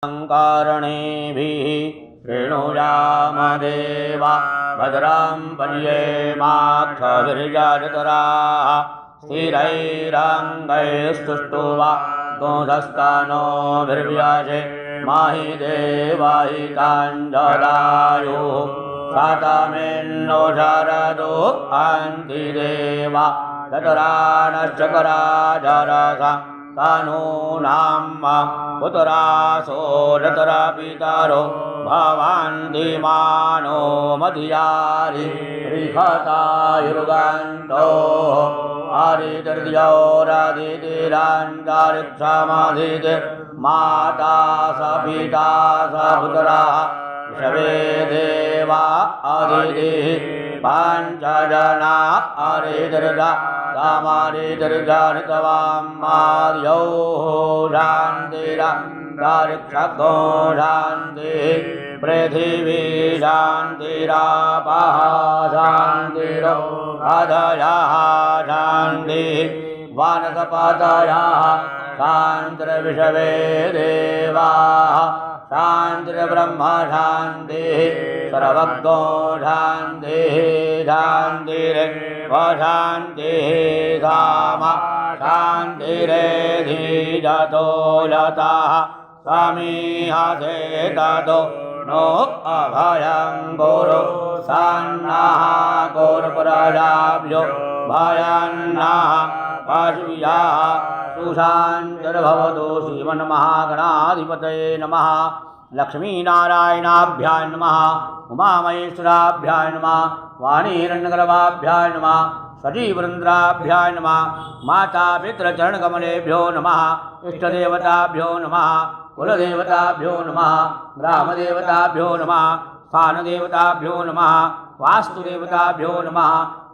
कारणेभिः शृणुयामदेवा भद्रं पश्येमाक्षभिर्यजतराः स्थिरैरङ्गैस्तुष्टुवा गोधस्तानोभिर्व्याजे माहि देवाहिताञ्जलायुः सातमेन्नो शरदो अन्तिदेवा चतुरानश्चकराजरसा कानूनां पुतरासो रतरापितारो भवान्दिमानो मधियारि रिखतायुर्गन्तो आरितर्द्यौरादितिरान्तारिक्षामादिते माता स पिता स पुतराः शवे देवा अदितिः पञ्चजना अरितर्जा कामारितर्जानितवाम्मार्यौ शान्तिरान्तरिक्षगो शान्तिः पृथिवी शान्तिरापः शान्तिरो अधयः शान्तिः वानसपतयः शान्तिर्विषवे देवाः शान्तिर्ब्रह्म शान्तिः सर्वज्ञो शान्तिः शान्तिरेवशान्तिः साम शान्तिरेधिजतो लताः समीहसेततो नो अभयं गुरु सन्नः गुरुप्रजाभ्यो भयन्नः पशुयाः सुशान्तिर्भवतु श्रीमन्महागणाधिपतये नमः। लक्ष्मीनारायणाभ्याय नमः। उमामहेश्वराभ्याय नमः। वाणीहिरण्यगर्भाभ्याय नमः। सजीवरुद्राभ्याय नमः। मातापितृचरणकमलेभ्यो नमः। इष्टदेवताभ्यो नमः। कुलदेवताभ्यो नमः। ग्रामदेवताभ्यो नमः। स्थानदेवताभ्यो नमः। वास्तुदेवताभ्यो नमः।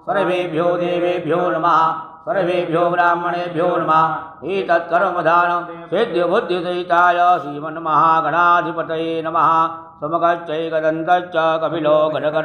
सर्वेभ्यो देवेभ्यो नमः। सर्वेभ्यो ब्राह्मणेभ्यो नमः। एतत्कर्मधानं सिद्धिबुद्धिसहिताय श्रीमन्महागणाधिपतये नमः। समकश्चैकदन्तश्च कपिलो गजकर